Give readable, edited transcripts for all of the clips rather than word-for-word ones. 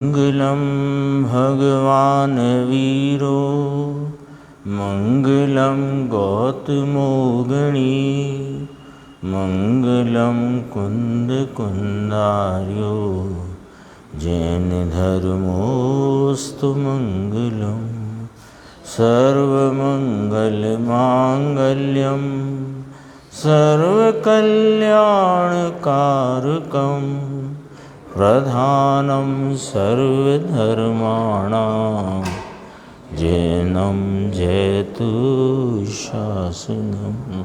मंगलम भगवान वीरो मंगलम गौतमोगणी मंगलम कुंद कुंदार्यो जैन धर्मोस्तु मंगलम सर्वमंगल मांगल्यम सर्वकल्याणकारकम प्रधानं सर्वधर्माणां जैनं जयतु शासनम्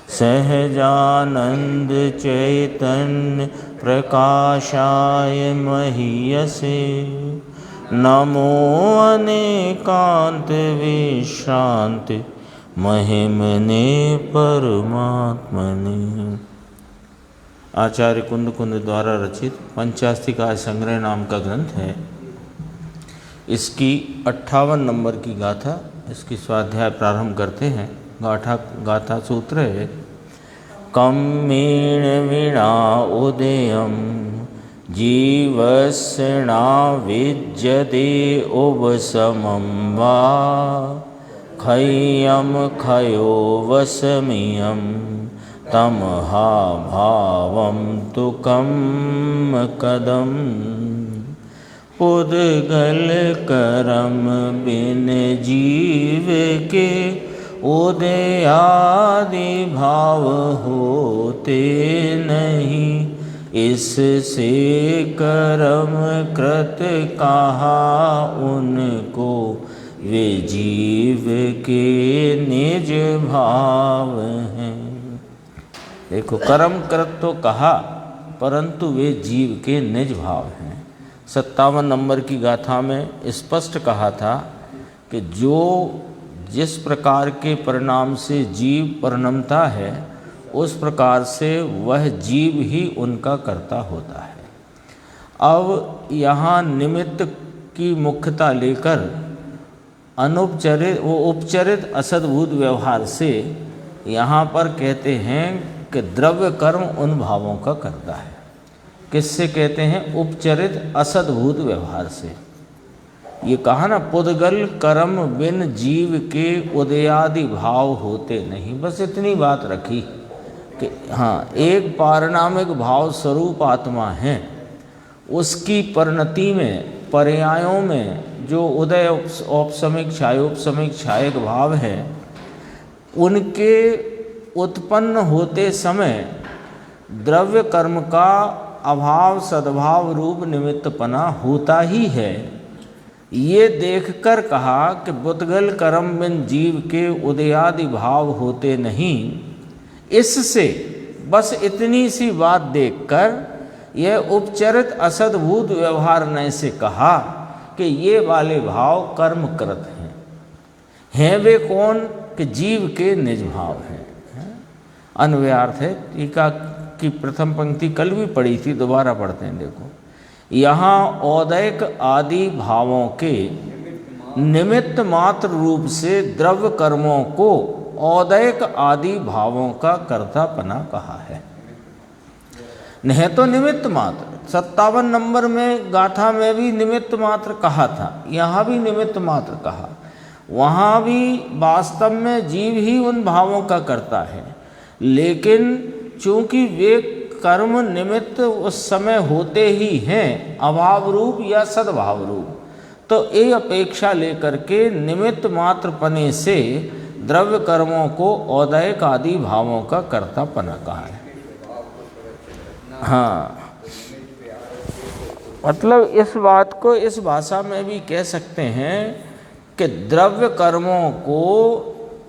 सहजानंद चैतन्य प्रकाशाय महीयसे नमो अनेकांत विश्रांति महिमने परमात्मने। आचार्य कुंद कुंद द्वारा रचित पंचास्तिका संग्रह नाम का ग्रंथ है। इसकी 58 नंबर की गाथा, इसकी स्वाध्याय प्रारंभ करते हैं। गाथा सूत्र है कम्मेण वीणा उदयम जीवस्ना विद्यते उपशमं वा खय्यम खयो वसमियं तमहा भावं तु कम कदम पुद्गल करम बिन जीव के उदयादि भाव होते नहीं। इससे करम कृत कहा उनको वे जीव के निज भाव हैं। देखो, कर्म कृत तो कहा परंतु वे जीव के निज भाव हैं। 57 नंबर की गाथा में स्पष्ट कहा था कि जो जिस प्रकार के परिणाम से जीव परिणमता है उस प्रकार से वह जीव ही उनका कर्ता होता है। अब यहाँ निमित्त की मुख्यता लेकर उपचरित असद्भुत व्यवहार से यहाँ पर कहते हैं कि द्रव्य कर्म उन भावों का करता है। किससे कहते हैं? उपचरित असद्भुत व्यवहार से। ये कहा ना, पुद्गल कर्म बिन जीव के उदयादि भाव होते नहीं। बस इतनी बात रखी कि हाँ, एक पारिणामिक भाव स्वरूप आत्मा है, उसकी परिणति में पर्यायों में जो उदय औपसमिक छायोपसमिक छायक भाव है, उनके उत्पन्न होते समय द्रव्य कर्म का अभाव सद्भाव रूप निमित्तपना होता ही है। ये देखकर कहा कि पुद्गल कर्म बिन जीव के उदयादि भाव होते नहीं। इससे बस इतनी सी बात देखकर यह उपचरित असद्भुत व्यवहार ने से कहा कि ये वाले भाव कर्मकृत हैं। वे कौन? कि जीव के निज भाव हैं। अन्वयार्थ है। टीका की प्रथम पंक्ति कल भी पढ़ी थी, दोबारा पढ़ते हैं। देखो, यहाँ औदैक आदि भावों के निमित्त मात्र रूप से द्रव्य कर्मों को औदैक आदि भावों का कर्तापना कहा है। नहीं तो निमित्त मात्र 57 नंबर में गाथा में भी निमित्त मात्र कहा था, यहाँ भी निमित्त मात्र कहा। वहाँ भी वास्तव में जीव ही उन भावों का करता है, लेकिन चूंकि वे कर्म निमित्त उस समय होते ही हैं, अभाव रूप या सद्भाव रूप, तो ये अपेक्षा लेकर के निमित्त मात्र पने से द्रव्य कर्मों को औदैक आदि भावों का कर्तापना कहा है। हाँ, मतलब इस बात को इस भाषा में भी कह सकते हैं कि द्रव्य कर्मों को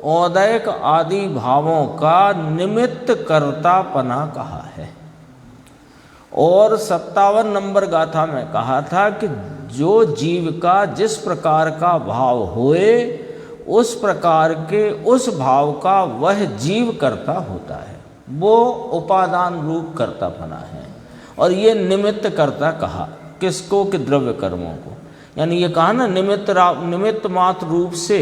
औदैक आदि भावों का निमित्त कर्तापना कहा है। और 57 नंबर गाथा में कहा था कि जो जीव का जिस प्रकार का भाव होए उस प्रकार के उस भाव का वह जीव कर्ता होता है। वो उपादान रूप कर्तापना है। और ये निमित्त कर्ता कहा किसको? कि द्रव्य कर्मों को। यानी ये कहा ना, निमित्त मात्र रूप से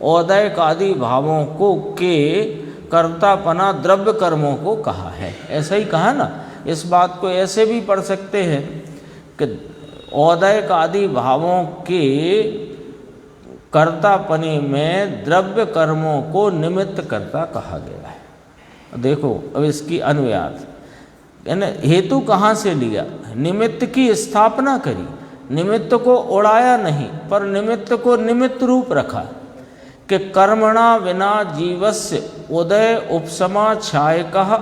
औदैक आदि भावों को के कर्तापना द्रव्य कर्मों को कहा है। ऐसा ही कहा ना। इस बात को ऐसे भी पढ़ सकते हैं कि औदयक आदि भावों के कर्तापने में द्रव्य कर्मों को निमित्त कर्ता कहा गया है। देखो अब इसकी अन्वयार्थ, यानी हेतु कहाँ से लिया? निमित्त की स्थापना करी, निमित्त को उड़ाया नहीं, पर निमित्त को निमित्त रूप रखा कि कर्मणा विना जीवस्य उदय उपसमा छायकः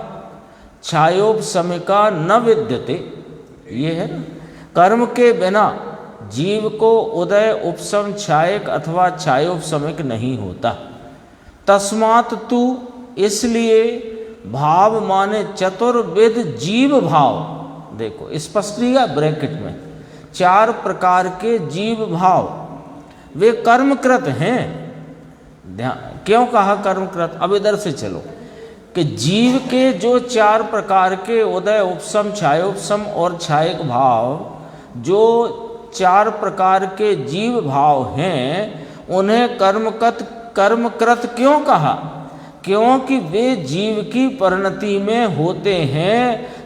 छायोपशमिका न विद्यते। ये है ना, कर्म के बिना जीव को उदय उपशम छायक अथवा छायोपशमिक नहीं होता। तस्मात् तु, इसलिए भाव माने चतुर्विध जीव भाव। देखो स्पष्ट लिया ब्रैकेट में, 4 प्रकार के जीव भाव वे कर्मकृत हैं। ध्यान, क्यों कहा कर्मकृत? अब इधर से चलो कि जीव के जो 4 प्रकार के उदय उपशम छायोपशम और छायक भाव, जो 4 प्रकार के जीव भाव हैं, उन्हें कर्मकृत क्यों कहा? क्योंकि वे जीव की परिणति में होते हैं,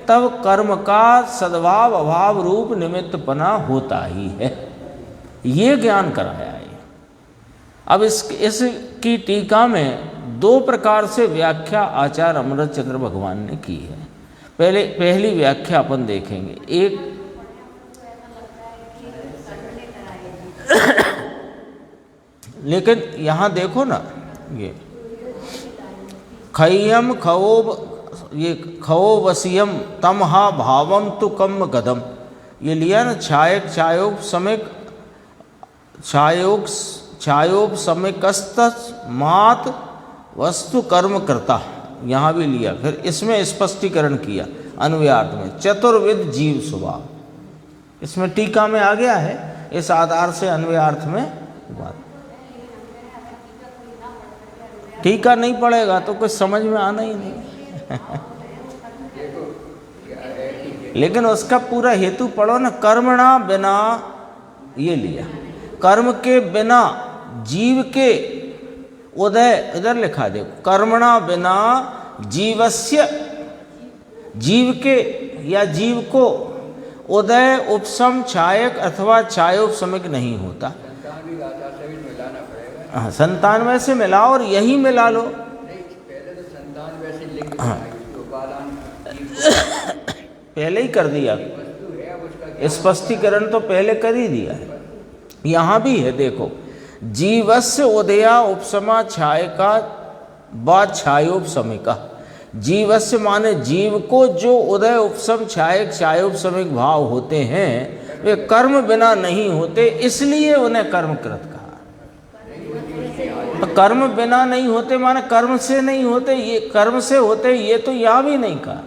तब कर्म का सद्भाव अभाव रूप निमित्तपना होता ही है। ये ज्ञान कराया है। अब इसकी टीका में 2 प्रकार से व्याख्या आचार्य अमृतचंद्र भगवान ने की है। पहली व्याख्या अपन देखेंगे। एक लेकिन यहाँ देखो ना, ये खय्यम खवो, ये खवो वसियम तमहा भावम तु कम गदम, ये लिया ना, छायक छायोग समिक छायोप समिकस्त मात वस्तु कर्म करता, यहाँ भी लिया। फिर इसमें स्पष्टीकरण किया अन्वयार्थ में, चतुर्विध जीव स्वभाव, इसमें टीका में आ गया है। इस आधार से अन्वयार्थ में बात, टीका नहीं पड़ेगा तो कुछ समझ में आना ही नहीं। लेकिन उसका पूरा हेतु पढ़ो ना, कर्मणा बिना, ये लिया, कर्म के बिना जीव के उदय, इधर लिखा देखो, कर्मणा बिना जीवस्य, जीव के या जीव को उदय उपशम छायक अथवा छायोपशमिक नहीं होता। हाँ, संतान में से मिलाओ और यही मिला लो। हाँ, पहले ही कर दिया, स्पष्टीकरण तो पहले कर ही दिया है। यहाँ भी है देखो, जीवस्य उदया उपशमा छायका व छायोपशमिका। जीवस्य माने जीव को जो उदय उपशम छायक छायोपशमिक भाव होते हैं, वे कर्म बिना नहीं होते, इसलिए उन्हें कर्मकृत कहा। तो कर्म बिना नहीं होते माने कर्म से नहीं होते, ये कर्म से होते, ये तो यहाँ भी नहीं कहा।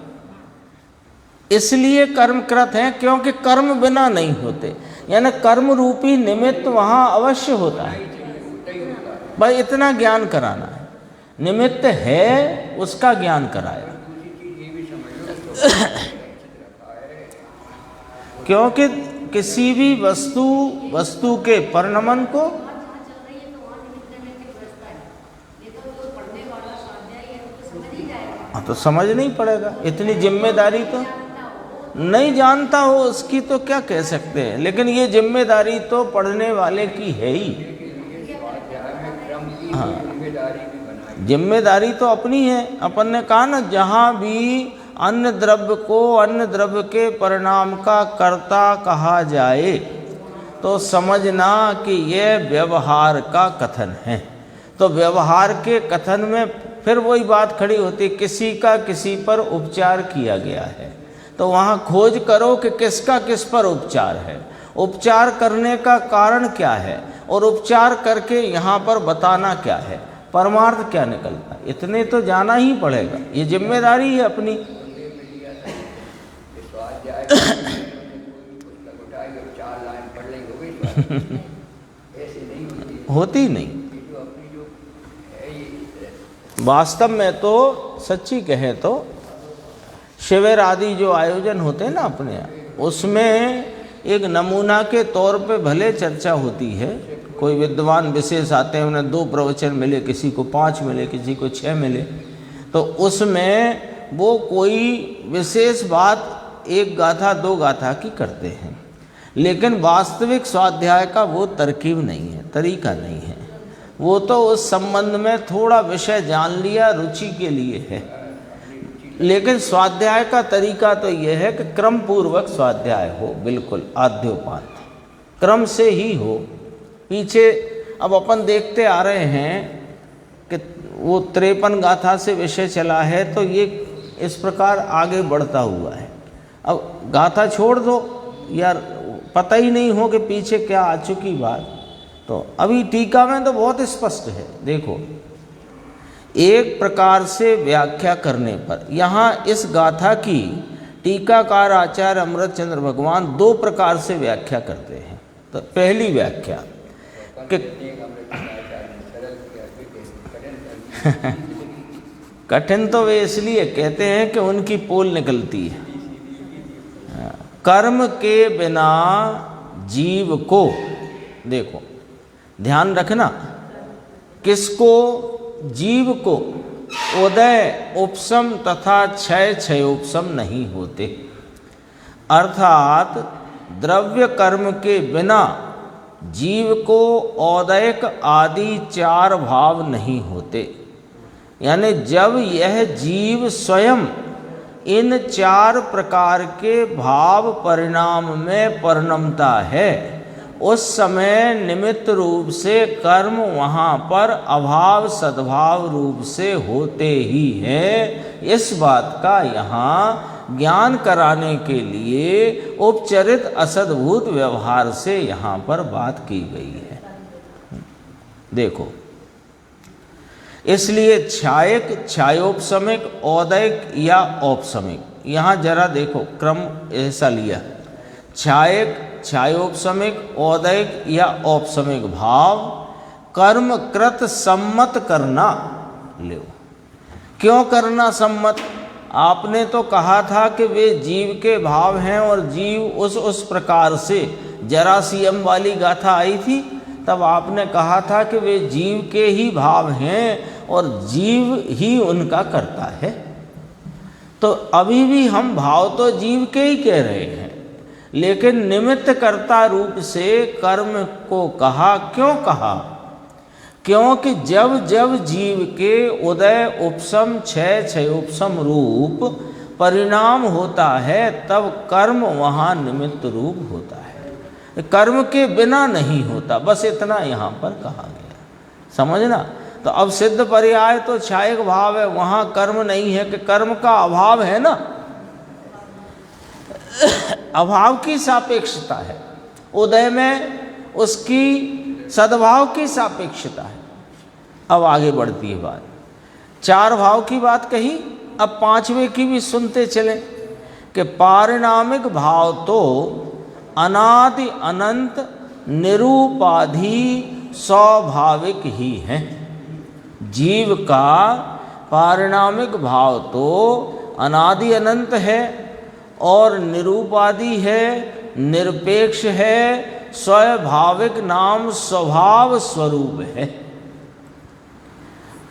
इसलिए कर्मकृत हैं क्योंकि कर्म बिना नहीं होते, यानी कर्म रूपी निमित्त वहाँ अवश्य होता है। भाई इतना ज्ञान कराना है, निमित्त है उसका ज्ञान कराया। क्योंकि किसी भी वस्तु के परिणमन को, हाँ तो समझ नहीं पड़ेगा, इतनी जिम्मेदारी तो नहीं जानता हो उसकी तो क्या कह सकते हैं, लेकिन ये जिम्मेदारी तो पढ़ने वाले की है ही। हाँ, जिम्मेदारी तो अपनी है। अपन ने कहा ना, जहाँ भी अन्य द्रव्य को अन्य द्रव्य के परिणाम का कर्ता कहा जाए तो समझना कि यह व्यवहार का कथन है। तो व्यवहार के कथन में फिर वही बात खड़ी होती, किसी का किसी पर उपचार किया गया है, तो वहाँ खोज करो कि किसका किस पर उपचार है, उपचार करने का कारण क्या है, और उपचार करके यहाँ पर बताना क्या है, परमार्थ क्या निकलता है, इतने तो जाना ही पड़ेगा। ये जिम्मेदारी है अपनी। होती नहीं। वास्तव में तो सच्ची कहे तो शिविर आदि जो आयोजन होते हैं ना अपने यहाँ, उसमें एक नमूना के तौर पे भले चर्चा होती है। कोई विद्वान विशेष आते हैं, उन्हें 2 प्रवचन मिले, किसी को 5 मिले, किसी को 6 मिले, तो उसमें वो कोई विशेष बात 1 गाथा 2 गाथा की करते हैं। लेकिन वास्तविक स्वाध्याय का वो तरकीब नहीं है, तरीका नहीं है। वो तो उस संबंध में थोड़ा विषय जान लिया, रुचि के लिए है। लेकिन स्वाध्याय का तरीका तो यह है कि क्रम पूर्वक स्वाध्याय हो, बिल्कुल आद्योपांत क्रम से ही हो। पीछे अब अपन देखते आ रहे हैं कि वो 53 गाथा से विषय चला है, तो ये इस प्रकार आगे बढ़ता हुआ है। अब गाथा छोड़ दो यार, पता ही नहीं हो कि पीछे क्या आ चुकी बात, तो अभी टीका में तो बहुत स्पष्ट है। देखो, एक प्रकार से व्याख्या करने पर यहाँ इस गाथा की टीकाकार आचार्य अमृतचंद्र भगवान 2 प्रकार से व्याख्या करते हैं। तो पहली व्याख्या कि कठिन तो वे इसलिए कहते हैं कि उनकी पोल निकलती है। कर्म के बिना जीव को, देखो ध्यान रखना, किसको? जीव को उदय उपशम तथा क्षय क्षयोपशम नहीं होते। अर्थात द्रव्य कर्म के बिना जीव को औदयक आदि 4 भाव नहीं होते। यानी जब यह जीव स्वयं इन 4 प्रकार के भाव परिणाम में परिणमता है, उस समय निमित्त रूप से कर्म वहाँ पर अभाव सद्भाव रूप से होते ही है। इस बात का यहाँ ज्ञान कराने के लिए उपचरित असद्भूत व्यवहार से यहाँ पर बात की गई है। देखो, इसलिए छायक, छायोपशमिक, औदयिक या औपशमिक, यहाँ जरा देखो क्रम ऐसा लिया, छायक, छायोपशमिक, औदयिक या औपशमिक भाव कर्म कृत सम्मत करना। लो, क्यों करना सम्मत? आपने तो कहा था कि वे जीव के भाव हैं और जीव उस प्रकार से, जरासीम वाली गाथा आई थी, तब आपने कहा था कि वे जीव के ही भाव हैं और जीव ही उनका करता है। तो अभी भी हम भाव तो जीव के ही कह रहे हैं, लेकिन निमित्त कर्ता रूप से कर्म को कहा। क्यों कहा? क्योंकि जब जब जीव के उदय उपशम क्षय क्षयोपशम रूप परिणाम होता है, तब कर्म वहाँ निमित्त रूप होता है, कर्म के बिना नहीं होता। बस इतना यहाँ पर कहा गया, समझना। तो अब सिद्ध पर्याय तो छायक भाव है, वहाँ कर्म नहीं है कि कर्म का अभाव है ना, अभाव की सापेक्षता है। उदय में उसकी सद्भाव की सापेक्षता है। अब आगे बढ़ती है बात, 4 भाव की बात कही, अब 5वें की भी सुनते चलें कि पारिणामिक भाव तो अनादि अनंत निरूपाधि स्वाभाविक ही हैं। जीव का पारिणामिक भाव तो अनादि अनंत है और निरूपादि है, निरपेक्ष है, स्वाभाविक नाम स्वभाव स्वरूप है।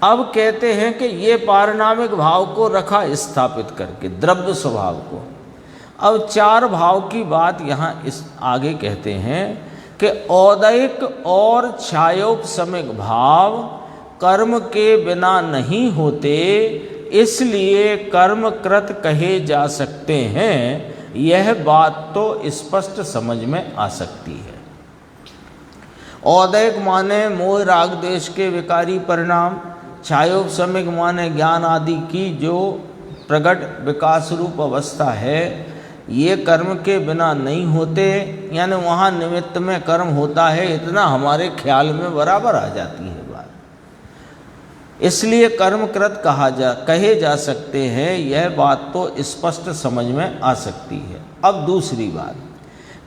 अब कहते हैं कि ये पारिणामिक भाव को रखा स्थापित करके द्रव्य स्वभाव को। अब 4 भाव की बात यहाँ इस आगे कहते हैं कि औदयिक और छायोपशमिक भाव कर्म के बिना नहीं होते, इसलिए कर्मकृत कहे जा सकते हैं। यह बात तो स्पष्ट समझ में आ सकती है। औदयिक माने मोह राग देश के विकारी परिणाम, छायोपशमिक माने ज्ञान आदि की जो प्रगट विकास रूप अवस्था है, ये कर्म के बिना नहीं होते। यानी वहाँ निमित्त में कर्म होता है, इतना हमारे ख्याल में बराबर आ जाती है बात, इसलिए कर्मकृत कहे जा सकते हैं। यह बात तो स्पष्ट समझ में आ सकती है। अब दूसरी बात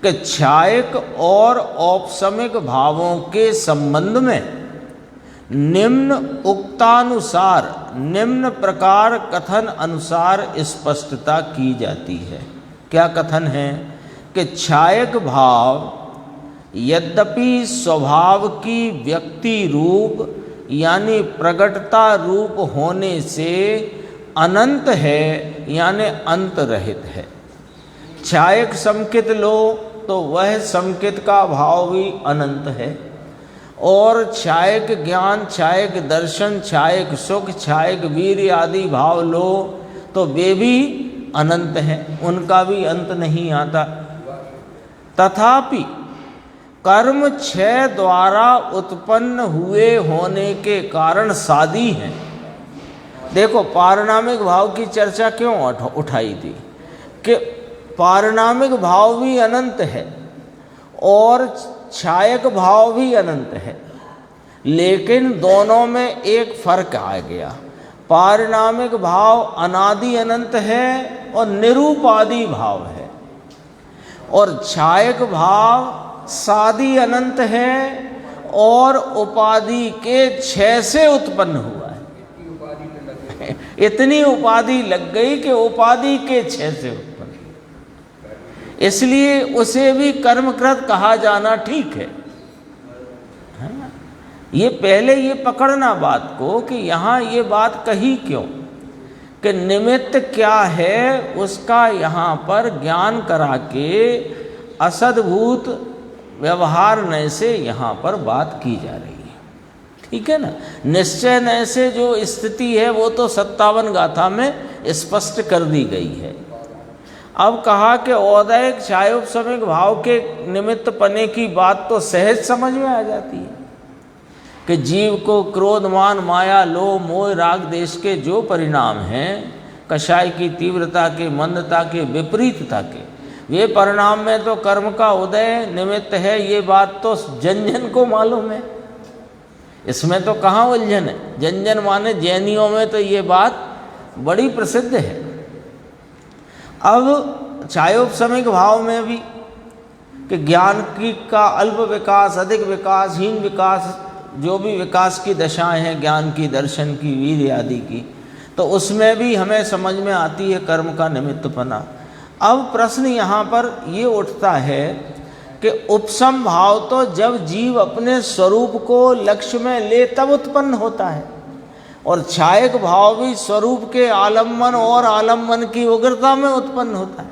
कि छायक और औपशमिक भावों के संबंध में निम्न उक्तानुसार, निम्न प्रकार कथन अनुसार स्पष्टता की जाती है। क्या कथन है कि छायक भाव यद्यपि स्वभाव की व्यक्ति रूप यानी प्रगटता रूप होने से अनंत है, यानी अंत रहित है। छायक संकित लो तो वह संकित का भाव भी अनंत है। और छायक ज्ञान, छायक दर्शन, छायक सुख, छायक वीर्य आदि भाव लो तो वे भी अनंत हैं, उनका भी अंत नहीं आता। तथापि कर्म क्षय द्वारा उत्पन्न हुए होने के कारण सादी हैं। देखो पारिणामिक भाव की चर्चा क्यों उठाई थी कि पारिणामिक भाव भी अनंत है और छायक भाव भी अनंत है, लेकिन दोनों में एक फर्क आ गया। पारिणामिक भाव अनादि अनंत है और निरूपादि भाव है, और छायक भाव सादी अनंत है और उपाधि के क्षय से उत्पन्न हुआ है। इतनी उपाधि लग गई कि उपाधि के क्षय से उत्पन्न, इसलिए उसे भी कर्मकृत कहा जाना ठीक है। ये पहले ये पकड़ना बात को कि यहाँ ये बात कही क्यों कि निमित्त क्या है उसका यहाँ पर ज्ञान करा के असद्भूत व्यवहार नय से यहाँ पर बात की जा रही है, ठीक है ना। निश्चय नय से जो स्थिति है वो तो 57 गाथा में स्पष्ट कर दी गई है। अब कहा कि औदैहिक छायोपशमिक भाव के निमित्त पने की बात तो सहज समझ में आ जाती है कि जीव को क्रोध, मान, माया, लोभ, मोह, राग, देश के जो परिणाम हैं, कषाय की तीव्रता के, मंदता के, विपरीतता के, वे परिणाम में तो कर्म का उदय निमित्त है, ये बात तो जन जन को मालूम है। इसमें तो कहाँ उलझन है। जन जन माने जैनियों में तो ये बात बड़ी प्रसिद्ध है। अब छायोपशमिक भाव में भी कि ज्ञान की का अल्प विकास, अधिक विकास, हीन विकास, जो भी विकास की दशाएं हैं ज्ञान की, दर्शन की, वीर्य आदि की, तो उसमें भी हमें समझ में आती है कर्म का निमित्तपना। अब प्रश्न यहाँ पर ये उठता है कि उपसम भाव तो जब जीव अपने स्वरूप को लक्ष्य में ले तब उत्पन्न होता है, और छायक भाव भी स्वरूप के आलम्बन और आलम्बन की उग्रता में उत्पन्न होता है।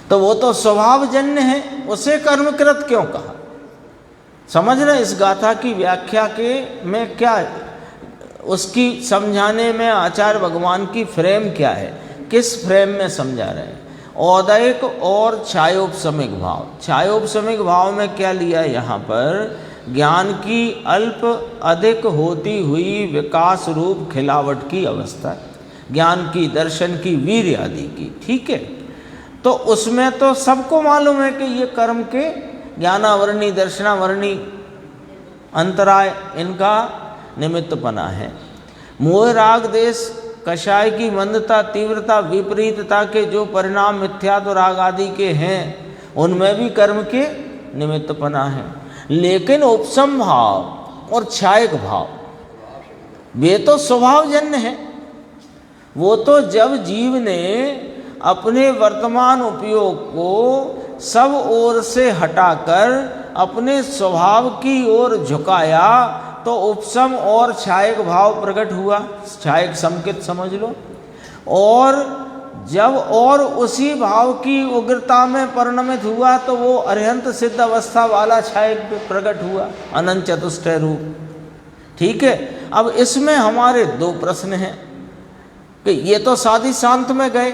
तो वो तो स्वभावजन्य है, उसे कर्मकृत क्यों कहा? समझ रहे इस गाथा की व्याख्या के में क्या, उसकी समझाने में आचार्य भगवान की फ्रेम क्या है, किस फ्रेम में समझा रहे हैं। औदैहिक और छायोपशमिक भाव, छायोपशमिक भाव में क्या लिया यहाँ पर, ज्ञान की अल्प अधिक होती हुई विकास रूप खिलावट की अवस्था, ज्ञान की, दर्शन की, वीर्य आदि की, ठीक है। तो उसमें तो सबको मालूम है कि ये कर्म के ज्ञानावरणी, दर्शनावरणी अंतराय इनका निमित्तपना है। मोह, राग, देश, कषाय की मंदता, तीव्रता, विपरीतता के जो परिणाम मिथ्यात्व राग आदि के हैं उनमें भी कर्म के निमित्तपना है। लेकिन उपसम भाव और छायक भाव वे तो स्वभावजन्य है। वो तो जब जीव ने अपने वर्तमान उपयोग को सब ओर से हटाकर अपने स्वभाव की ओर झुकाया तो उपसम और छायक भाव प्रकट हुआ, छायक संकित समझ लो। और जब और उसी भाव की उग्रता में परिणमित हुआ तो वो अरिहंत सिद्ध अवस्था वाला छायक प्रकट हुआ, अनंत चतुष्टय रूप, ठीक है। अब इसमें हमारे दो प्रश्न हैं कि ये तो साधी शांत में गए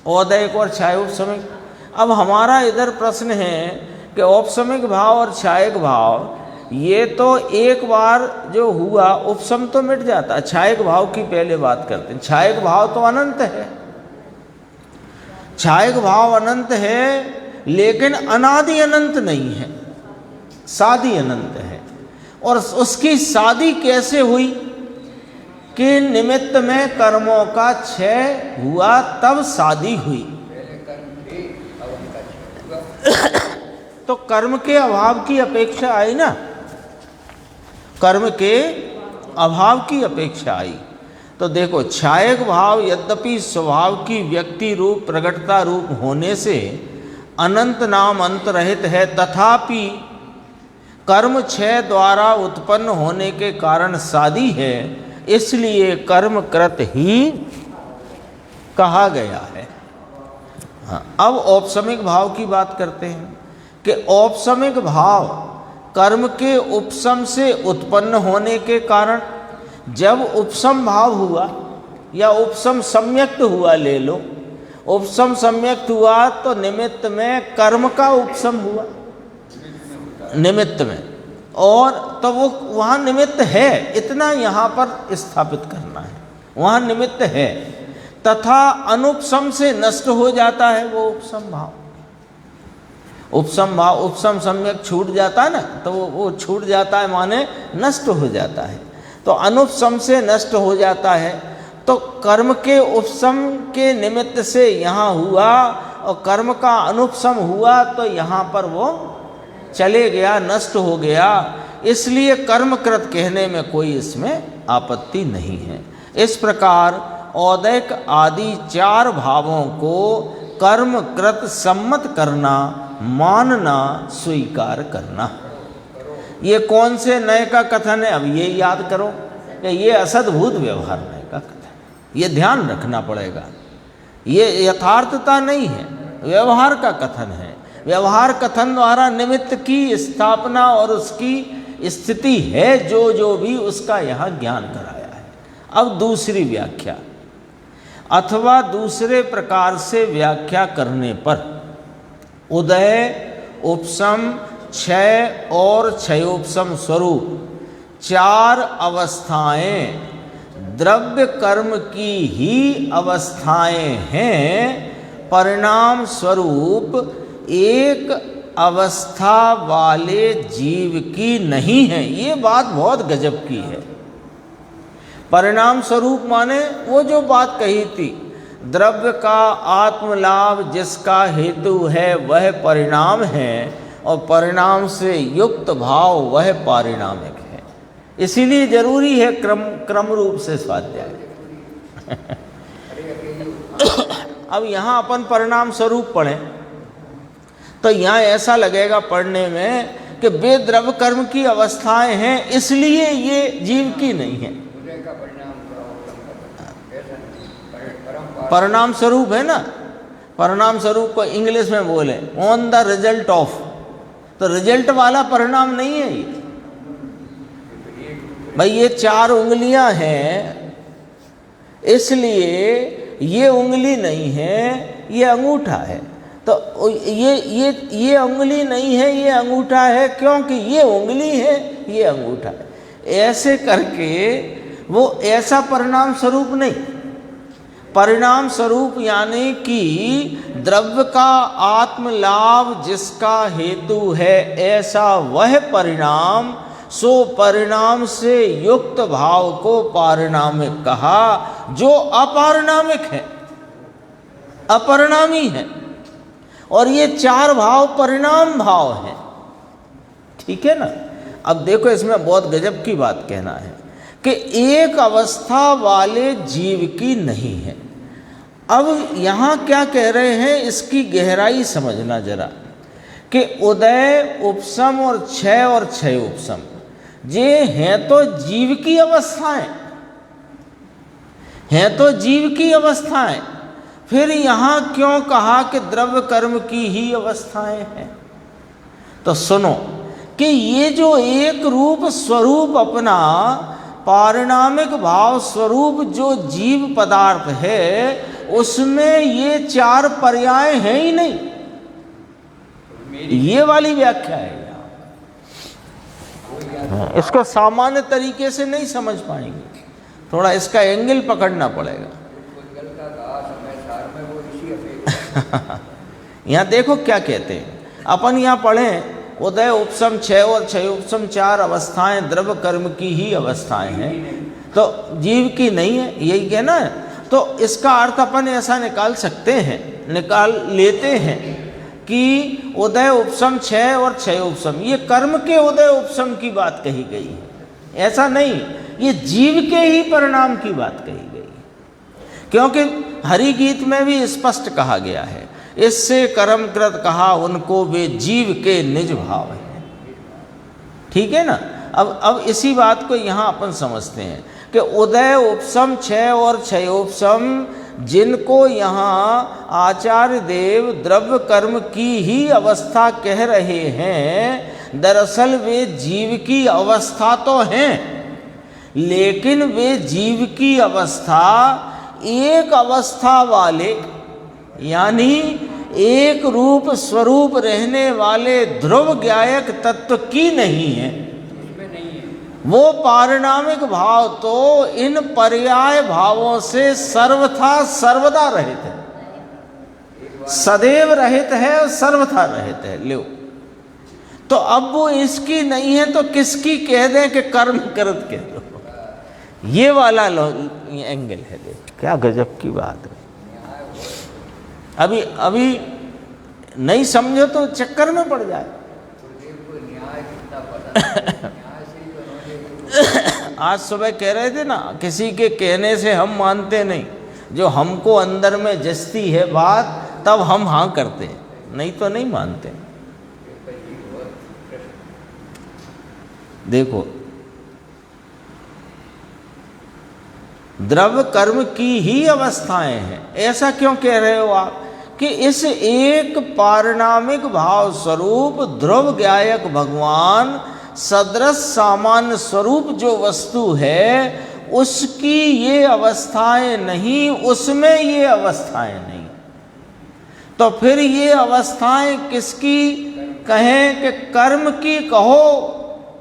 औदैहिक और छायोपशमिक। अब हमारा इधर प्रश्न है कि औपशमिक भाव और छायक भाव ये तो एक बार जो हुआ उपसम तो मिट जाता है, छायक भाव की पहले बात करते हैं। छायक भाव तो अनंत है, छायक भाव अनंत है लेकिन अनादि अनंत नहीं है, सादी अनंत है। और उसकी सादी कैसे हुई कि निमित्त में कर्मों का क्षय हुआ तब सादी हुई। तो कर्म के अभाव की अपेक्षा आई ना, कर्म के अभाव की अपेक्षा आई। तो देखो छायक भाव यद्यपि स्वभाव की व्यक्ति रूप प्रगटता रूप होने से अनंत नाम अंत रहित है, तथापि कर्म क्षय द्वारा उत्पन्न होने के कारण सादी है, इसलिए कर्मकृत ही कहा गया है। हाँ, अब औपसमिक भाव की बात करते हैं कि औपसमिक भाव कर्म के उपसम से उत्पन्न होने के कारण, जब उपसम भाव हुआ या उपसम सम्यक्त हुआ, ले लो उपसम सम्यक्त हुआ तो निमित्त में कर्म का उपसम हुआ, निमित्त में, और तो वो वहाँ निमित्त है, इतना यहाँ पर स्थापित करना है, वहाँ निमित्त है, तथा अनुपसम से नष्ट हो जाता है वो उपसम भाव। उपसम भाव, उपसम सम्यक छूट जाता है ना, तो वो छूट जाता है माने नष्ट हो जाता है, तो अनुपसम से नष्ट हो जाता है। तो कर्म के उपसम के निमित्त से यहाँ हुआ और कर्म का अनुपसम हुआ तो यहाँ पर वो चले गया, नष्ट हो गया, इसलिए कर्मकृत कहने में कोई इसमें आपत्ति नहीं है। इस प्रकार औदैक आदि चार भावों को कर्मकृत सम्मत करना, मानना, स्वीकार करना। ये कौन से नए का कथन है? अब ये याद करो कि ये असद्भूत व्यवहार नए का कथन, ये ध्यान रखना पड़ेगा। ये यथार्थता नहीं है, व्यवहार का कथन है। व्यवहार कथन द्वारा निमित्त की स्थापना और उसकी स्थिति है, जो जो भी उसका यहाँ ज्ञान कराया है। अब दूसरी व्याख्या अथवा दूसरे प्रकार से व्याख्या करने पर उदय, उपसम, क्षय और क्षयोपसम स्वरूप चार अवस्थाएं द्रव्य कर्म की ही अवस्थाएं हैं, परिणाम स्वरूप एक अवस्था वाले जीव की नहीं है। ये बात बहुत गजब की है। परिणाम स्वरूप माने वो जो बात कही थी, द्रव्य का आत्मलाभ जिसका हेतु है वह परिणाम है, और परिणाम से युक्त भाव वह पारिणामिक है। इसीलिए जरूरी है क्रम रूप से स्वाध्याय। अब यहाँ अपन परिणाम स्वरूप पढ़ें तो यहाँ ऐसा लगेगा पढ़ने में कि वे द्रव्य कर्म की अवस्थाएं हैं, इसलिए ये जीव की नहीं है। परिणाम स्वरूप है ना, परिणाम स्वरूप को इंग्लिश में बोले ऑन द रिजल्ट ऑफ, तो रिजल्ट वाला परिणाम नहीं है ये। भाई ये चार उंगलियां हैं, इसलिए ये उंगली नहीं है, ये अंगूठा है। तो ये उंगली नहीं है, ये अंगूठा है, क्योंकि ये उंगली है, ये अंगूठा है। ऐसे करके वो ऐसा परिणाम स्वरूप नहीं। परिणाम स्वरूप यानी कि द्रव्य का आत्मलाभ जिसका हेतु है, ऐसा वह परिणाम, सो परिणाम से युक्त भाव को पारिणामिक कहा, जो अपारिणामिक है, अपरिणामी है। और ये चार भाव परिणाम भाव हैं, ठीक है ना। अब देखो इसमें बहुत गजब की बात कहना है कि एक अवस्था वाले जीव की नहीं है। अब यहाँ क्या कह रहे हैं, इसकी गहराई समझना जरा, कि उदय, उपसम और क्षय उपसम ये हैं तो जीव की अवस्थाएं, हैं तो जीव की अवस्थाएं। फिर यहाँ क्यों कहा कि द्रव्य कर्म की ही अवस्थाएं हैं? तो सुनो कि ये जो एक रूप स्वरूप अपना पारिणामिक भाव स्वरूप जो जीव पदार्थ है, उसमें ये चार पर्याय हैं ही नहीं। ये वाली व्याख्या है। इसको सामान्य तरीके से नहीं समझ पाएंगे, थोड़ा इसका एंगल पकड़ना पड़ेगा। यहाँ देखो क्या कहते हैं, अपन यहाँ पढ़ें उदय, उपसम, क्षय और क्षय उपसम चार अवस्थाएं द्रव्य कर्म की ही अवस्थाएं हैं, तो जीव की नहीं है, यही है ना। तो इसका अर्थ अपन ऐसा निकाल सकते हैं, निकाल लेते हैं कि उदय, उपसम, क्षय और क्षय उपसम ये कर्म के उदय उपसम की बात कही गई है। ऐसा नहीं, ये जीव के ही परिणाम की बात कही गई है, क्योंकि हरि गीत में भी स्पष्ट कहा गया है, इससे कर्मकृत कहा उनको वे जीव के निज भाव हैं। ठीक है ना। अब इसी बात को यहाँ अपन समझते हैं कि उदय, उपसम, क्षय और क्षयोपसम जिनको यहाँ आचार्य देव द्रव्य कर्म की ही अवस्था कह रहे हैं, दरअसल वे जीव की अवस्था तो हैं, लेकिन वे जीव की अवस्था एक अवस्था वाले यानी एक रूप स्वरूप रहने वाले ध्रुव ज्ञायक तत्व की नहीं है। वो पारिणामिक भाव तो इन पर्याय भावों से सर्वथा सर्वदा रहित है, सदैव रहित है और सर्वथा रहित है। लो, तो अब वो इसकी नहीं है तो किसकी कह दें कि कर्म करत कह दो, ये वाला एंगल है। देख क्या गजब की बात है। अभी नहीं समझो तो चक्कर में पड़ जाए। आज सुबह कह रहे थे ना, किसी के कहने से हम मानते नहीं, जो हमको अंदर में जचती है बात तब हम हाँ करते हैं, नहीं तो नहीं मानते। देखो, द्रव्य कर्म की ही अवस्थाएं हैं, ऐसा क्यों कह रहे हो आप कि इस एक पारिणामिक भाव स्वरूप ध्रुव ज्ञायक भगवान सदृश सामान्य स्वरूप जो वस्तु है उसकी ये अवस्थाएं नहीं, उसमें ये अवस्थाएं नहीं, तो फिर ये अवस्थाएं किसकी कहें कि कर्म की कहो,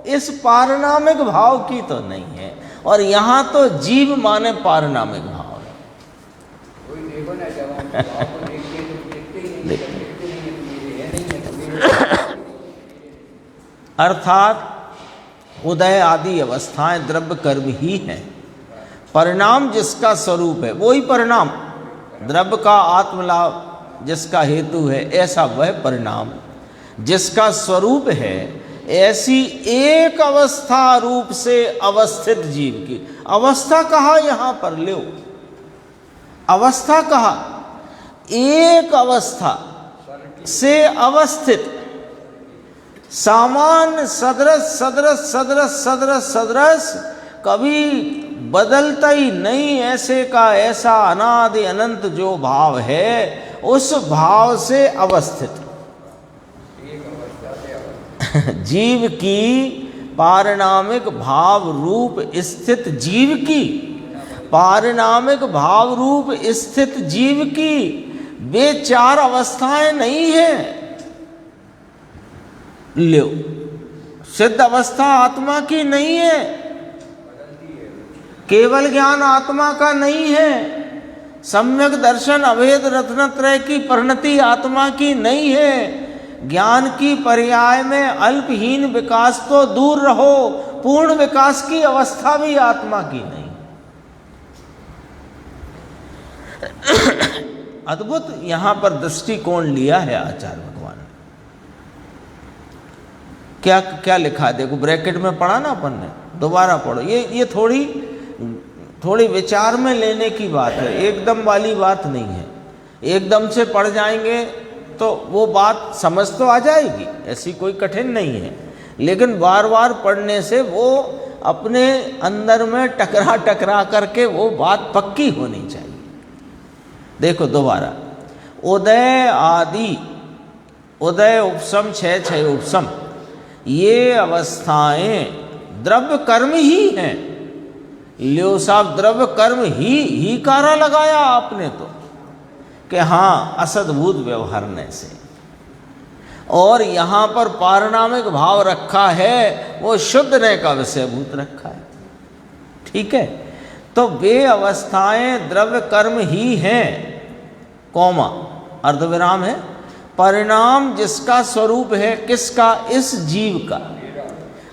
इस पारिणामिक भाव की तो नहीं है। और यहाँ तो जीव माने पारिणामिक भाव है। अर्थात उदय आदि अवस्थाएं द्रव्य कर्म ही हैं, परिणाम जिसका स्वरूप है वही परिणाम, द्रव्य का आत्मलाभ जिसका हेतु है ऐसा वह परिणाम, जिसका स्वरूप है ऐसी एक अवस्था रूप से अवस्थित जीव की। अवस्था कहा यहाँ पर, लो अवस्था कहा, एक अवस्था से अवस्थित सामान्य सदृश सदृश सदृश सदृश सदृश कभी बदलता ही नहीं, ऐसे का ऐसा अनादि अनंत जो भाव है उस भाव से अवस्थित जीव की, पारिणामिक भाव रूप स्थित जीव की, पारिणामिक भाव रूप स्थित जीव की वे चार अवस्थाएं नहीं हैं। लो, सिद्ध अवस्था आत्मा की नहीं है, केवल ज्ञान आत्मा का नहीं है, सम्यक दर्शन अभेद रत्नत्रय की परिणति आत्मा की नहीं है, ज्ञान की पर्याय में अल्पहीन विकास तो दूर रहो, पूर्ण विकास की अवस्था भी आत्मा की नहीं। अद्भुत यहां पर दृष्टिकोण लिया है आचार्य भगवान ने। क्या क्या लिखा है देखो, ब्रैकेट में पढ़ा ना अपन ने, दोबारा पढ़ो। ये थोड़ी विचार में लेने की बात है, एकदम वाली बात नहीं है। एकदम से पढ़ जाएंगे तो वो बात समझ तो आ जाएगी, ऐसी कोई कठिन नहीं है, लेकिन बार बार पढ़ने से वो अपने अंदर में टकरा टकरा करके वो बात पक्की होनी चाहिए। देखो दोबारा, उदय आदि, उदय उपसम छह उपसम, ये अवस्थाएं द्रव्य कर्म ही हैं। लियो साहब, द्रव्य कर्म ही कारा लगाया आपने तो कि हाँ असद्भूत व्यवहारने से, और यहाँ पर पारिणामिक भाव रखा है वो शुद्ध ने का विषयभूत रखा है। ठीक है, तो वे अवस्थाएं द्रव्य कर्म ही हैं, कौमा अर्धविराम है, परिणाम जिसका स्वरूप है किसका, इस जीव का,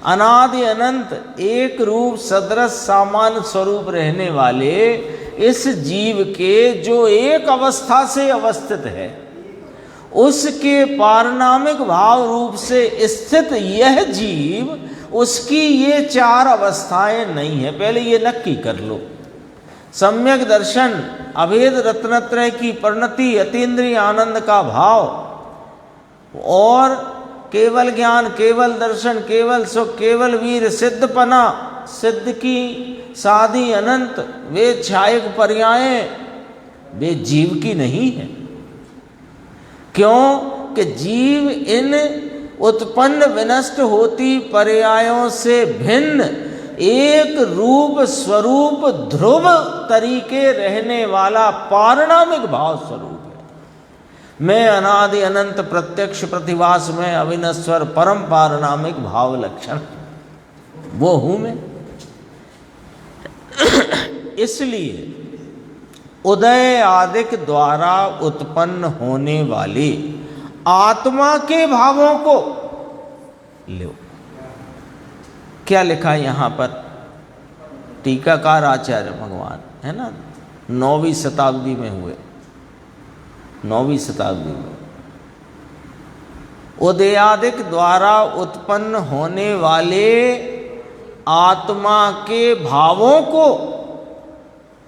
अनादि अनंत एक रूप सदृश सामान्य स्वरूप रहने वाले इस जीव के जो एक अवस्था से अवस्थित है उसके पारिणामिक भाव रूप से स्थित यह जीव, उसकी ये चार अवस्थाएं नहीं है। पहले ये नक्की कर लो। सम्यक दर्शन अभेद रत्नत्रय की परिणति, अतीन्द्रिय आनंद का भाव, और केवल ज्ञान, केवल दर्शन, केवल सुख, केवल वीर, सिद्धपना, सिद्ध की साधी अनंत, वे छायक पर्यायें, वे जीव की नहीं है। क्यों कि जीव इन उत्पन्न विनष्ट होती पर्यायों से भिन्न एक रूप स्वरूप ध्रुव तरीके रहने वाला पारिणामिक भाव स्वरूप है। मैं अनादि अनंत प्रत्यक्ष प्रतिभास में अविनश्वर परम पारिणामिक भाव लक्षण वो हूं मैं। इसलिए उदय आदिक द्वारा उत्पन्न होने वाले आत्मा के भावों को लो। क्या लिखा है यहाँ पर? टीकाकार आचार्य भगवान है ना, 9वीं शताब्दी में हुए, 9वीं शताब्दी में उदयादिक द्वारा उत्पन्न होने वाले आत्मा के भावों को,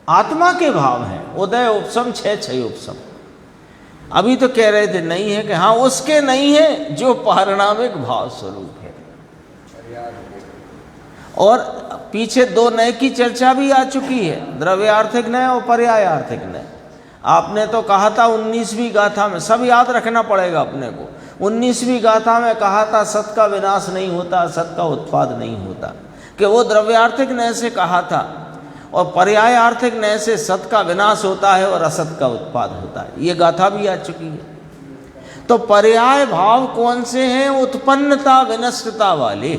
आत्मा के भाव हैं उदय उपसम छह उपसम। अभी तो कह रहे थे नहीं है, कि हाँ उसके नहीं है जो पारिणामिक भाव स्वरूप है। और पीछे 2 नए की चर्चा भी आ चुकी है, द्रव्यार्थिक नय और पर्यायार्थिक नय। आपने तो कहा था 19वीं गाथा में, सब याद रखना पड़ेगा अपने को, 19वीं गाथा में कहा था सत का विनाश नहीं होता, सत का उत्पाद नहीं होता, कि वो द्रव्यार्थिक नय से कहा था, और पर्याय आर्थिक नय से सत का विनाश होता है और असत का उत्पाद होता है। ये गाथा भी आ चुकी है। तो पर्याय भाव कौन से हैं? उत्पन्नता विनष्टता वाले।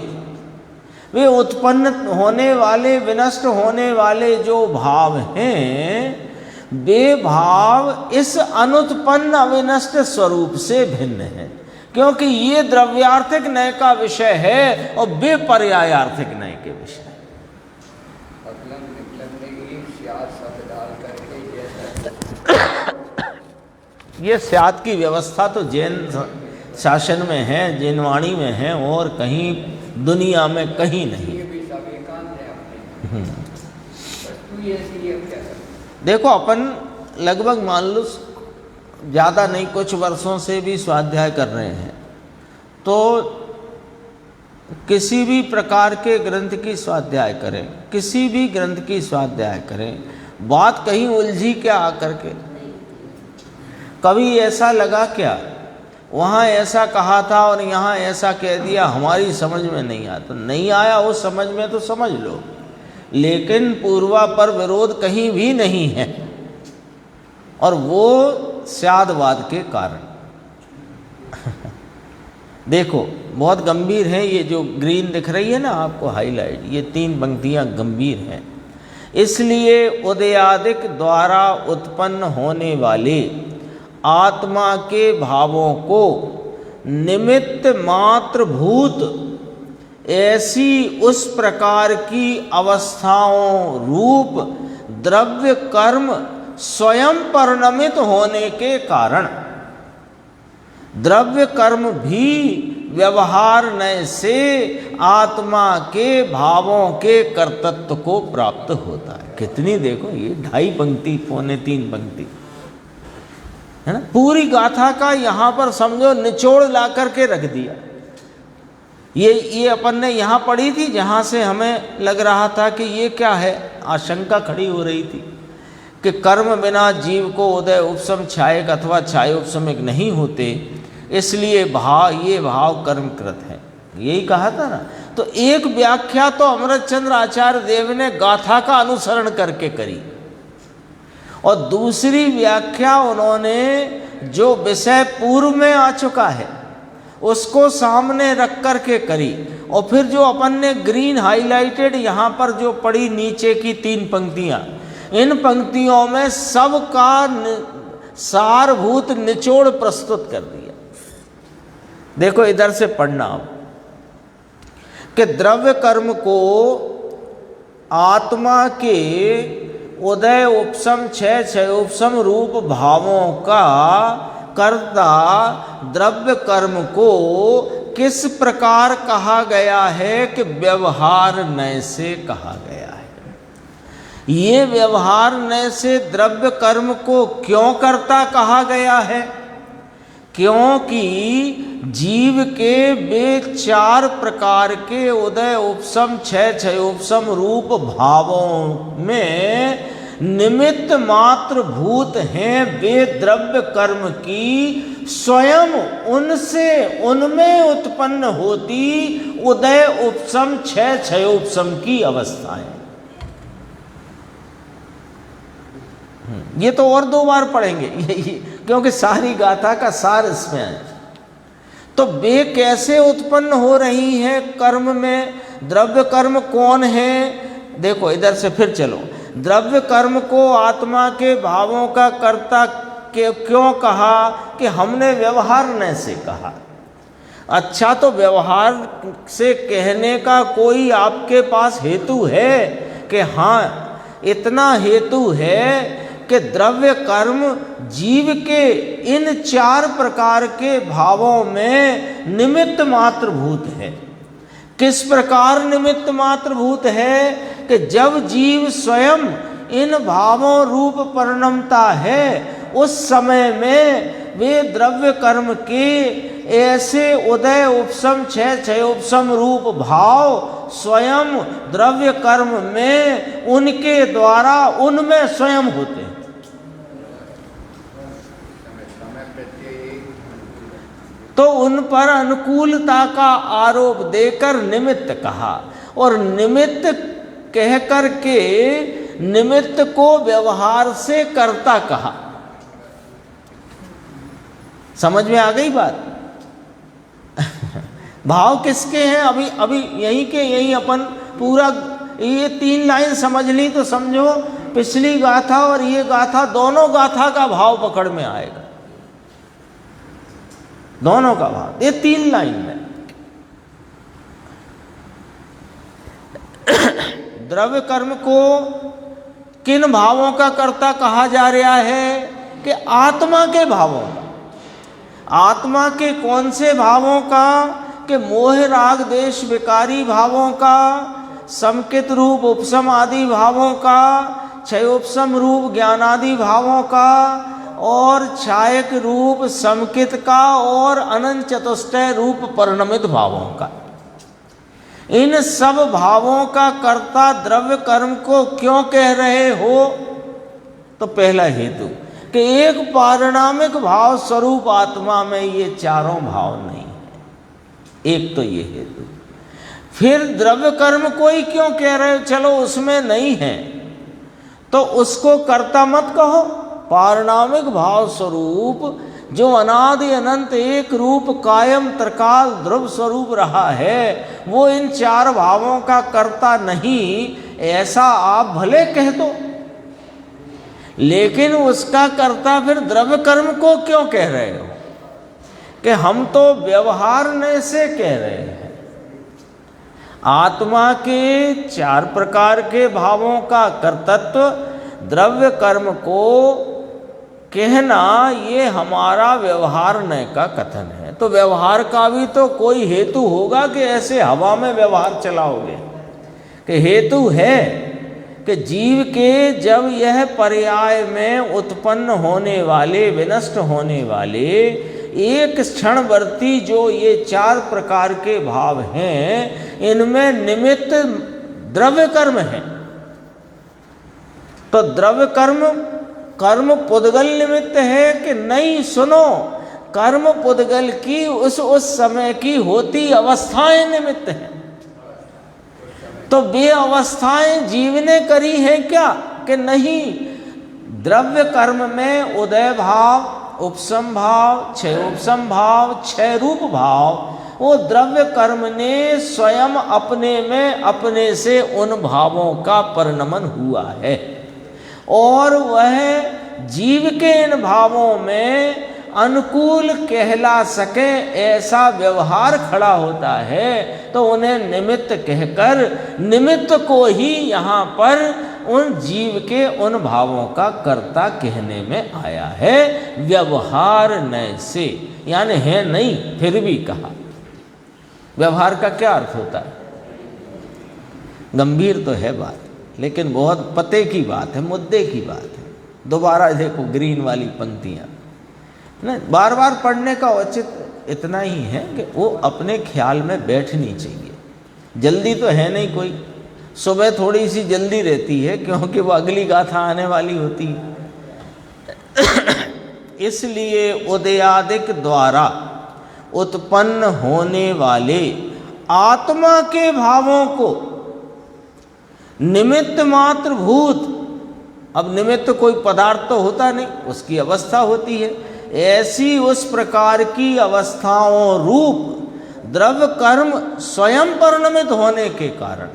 वे उत्पन्न होने वाले विनष्ट होने वाले जो भाव हैं, वे भाव इस अनुत्पन्न अविनष्ट स्वरूप से भिन्न हैं, क्योंकि ये द्रव्यार्थिक नय का विषय है और वे पर्यायार्थिक नय के विषय। ये स्यात् की व्यवस्था तो जैन शासन में है, जैनवाणी में है, और कहीं दुनिया में कहीं नहीं। देखो अपन लगभग मान लो ज़्यादा नहीं, कुछ वर्षों से भी स्वाध्याय कर रहे हैं, तो किसी भी प्रकार के ग्रंथ की स्वाध्याय करें, किसी भी ग्रंथ की स्वाध्याय करें, बात कहीं उलझी क्या आकर के? कभी ऐसा लगा क्या वहाँ ऐसा कहा था और यहाँ ऐसा कह दिया, हमारी समझ में नहीं आता? नहीं आया उस समझ में तो समझ लो, लेकिन पूर्वापर विरोध कहीं भी नहीं है, और वो स्यादवाद के कारण। देखो बहुत गंभीर है, ये जो ग्रीन दिख रही है ना आपको हाईलाइट, ये 3 पंक्तियाँ गंभीर हैं। इसलिए उदयादिक द्वारा उत्पन्न होने वाले आत्मा के भावों को निमित्त मात्र भूत ऐसी उस प्रकार की अवस्थाओं रूप द्रव्य कर्म स्वयं परिणमित होने के कारण द्रव्य कर्म भी व्यवहार नय से आत्मा के भावों के कर्तृत्व को प्राप्त होता है। कितनी देखो, ये 2.5 पंक्ति, 2.25 पंक्ति है ना, पूरी गाथा का यहाँ पर समझो निचोड़ ला करके रख दिया। ये अपन ने यहाँ पढ़ी थी, जहाँ से हमें लग रहा था कि ये क्या है, आशंका खड़ी हो रही थी कि कर्म बिना जीव को उदय उपसम छायक अथवा छाय उपसमिक नहीं होते, इसलिए ये भाव कर्मकृत है, यही कहा था ना। तो एक व्याख्या तो अमृतचंद्र आचार्य देव ने गाथा का अनुसरण करके करी, और दूसरी व्याख्या उन्होंने जो विषय पूर्व में आ चुका है उसको सामने रख कर के करी। और फिर जो अपन ने ग्रीन हाईलाइटेड यहाँ पर जो पड़ी नीचे की 3 पंक्तियाँ, इन पंक्तियों में सबका सारभूत निचोड़ प्रस्तुत कर दिया। देखो इधर से पढ़ना आप, कि द्रव्य कर्म को आत्मा के उदय उपसम छह उपसम रूप भावों का कर्ता द्रव्य कर्म को किस प्रकार कहा गया है कि व्यवहार नय से कहा गया है। ये व्यवहार नय से द्रव्य कर्म को क्यों कर्ता कहा गया है? क्योंकि जीव के वे 4 प्रकार के उदय उपसम छह उपसम रूप भावों में निमित्त मात्र भूत हैं वे द्रव्य कर्म की, स्वयं उनसे उनमें उत्पन्न होती उदय उपशम क्षय क्षयोपशम की अवस्थाएं। ये तो और 2 बार पढ़ेंगे क्योंकि सारी गाथा का सार इसमें है। तो वे कैसे उत्पन्न हो रही हैं कर्म में, द्रव्य कर्म कौन है? देखो इधर से फिर चलो, द्रव्य कर्म को आत्मा के भावों का कर्ता क्यों कहा? कि हमने व्यवहारने से कहा। अच्छा, तो व्यवहार से कहने का कोई आपके पास हेतु है? कि हाँ, इतना हेतु है कि द्रव्य कर्म जीव के इन 4 प्रकार के भावों में निमित्त मात्र भूत है। किस प्रकार निमित्त मात्र भूत है? कि जब जीव स्वयं इन भावों रूप परिणमता है, उस समय में वे द्रव्य कर्म के ऐसे उदय उपशम क्षय क्षयोपशम रूप भाव स्वयं द्रव्य कर्म में उनके द्वारा उनमें स्वयं होते हैं। तो उन पर अनुकूलता का आरोप देकर निमित्त कहा, और निमित्त कह कर के निमित्त को व्यवहार से कर्ता कहा। समझ में आ गई बात? भाव किसके हैं? अभी यहीं के यहीं अपन पूरा ये 3 लाइन समझ ली तो समझो पिछली गाथा और ये गाथा, दोनों गाथा का भाव पकड़ में आएगा। दोनों का भाव ये 3 लाइन में। द्रव्य कर्म को किन भावों का कर्ता कहा जा रहा है? कि आत्मा के भावों का। आत्मा के कौन से भावों का? कि मोह राग देश विकारी भावों का, समकित रूप उपशम आदि भावों का, क्षयोपशम रूप ज्ञानादि भावों का, और छायक रूप समकित का, और अनंत चतुष्टय रूप परिणमित भावों का। इन सब भावों का कर्ता द्रव्य कर्म को क्यों कह रहे हो? तो पहला हेतु कि एक पारिणामिक भाव स्वरूप आत्मा में ये चारों भाव नहीं है। एक तो ये हेतु। फिर द्रव्य कर्म को ही क्यों कह रहे हो? चलो उसमें नहीं है तो उसको कर्ता मत कहो। पारिणामिक भाव स्वरूप जो अनादि अनंत एक रूप कायम त्रिकाल ध्रुव स्वरूप रहा है, वो इन 4 भावों का कर्ता नहीं, ऐसा आप भले कह दो, लेकिन उसका कर्ता फिर द्रव्य कर्म को क्यों कह रहे हो? कि हम तो व्यवहारने से कह रहे हैं। आत्मा के 4 प्रकार के भावों का कर्तृत्व द्रव्य कर्म को कहना, ये हमारा व्यवहारने का कथन है। तो व्यवहार का भी तो कोई हेतु होगा कि ऐसे हवा में व्यवहार चलाओगे। कि हेतु है कि जीव के जब यह पर्याय में उत्पन्न होने वाले, विनष्ट होने वाले एक क्षणवर्ती जो ये 4 प्रकार के भाव हैं, इनमें निमित्त द्रव्य कर्म है। तो द्रव्य कर्म पुद्गल निमित्त है कि नहीं? सुनो, कर्म पुद्गल की उस समय की होती अवस्थाएं निमित्त हैं। तो वे अवस्थाएं जीव ने करी हैं क्या? कि नहीं। द्रव्य कर्म में उदय भाव, उपशम भाव, क्षयोपशम भाव, क्षय रूप भाव, वो द्रव्य कर्म ने स्वयं अपने में अपने से उन भावों का परिणमन हुआ है, और वह जीव के इन भावों में अनुकूल कहला सके ऐसा व्यवहार खड़ा होता है। तो उन्हें निमित्त कहकर निमित्त को ही यहाँ पर उन जीव के उन भावों का कर्ता कहने में आया है, व्यवहार नय से, यानी है नहीं फिर भी कहा। व्यवहार का क्या अर्थ होता है? गंभीर तो है बात, लेकिन बहुत पते की बात है, मुद्दे की बात है। दोबारा देखो ग्रीन वाली पंक्तियाँ, नहीं बार बार पढ़ने का औचित्य इतना ही है कि वो अपने ख्याल में बैठनी चाहिए। जल्दी तो है नहीं कोई, सुबह थोड़ी सी जल्दी रहती है क्योंकि वो अगली गाथा आने वाली होती है। इसलिए उदयादिक द्वारा उत्पन्न होने वाले आत्मा के भावों को निमित्त मात्र भूत, अब निमित्त कोई पदार्थ तो होता नहीं, उसकी अवस्था होती है, ऐसी उस प्रकार की अवस्थाओं रूप द्रव्य कर्म स्वयं परिणमित होने के कारण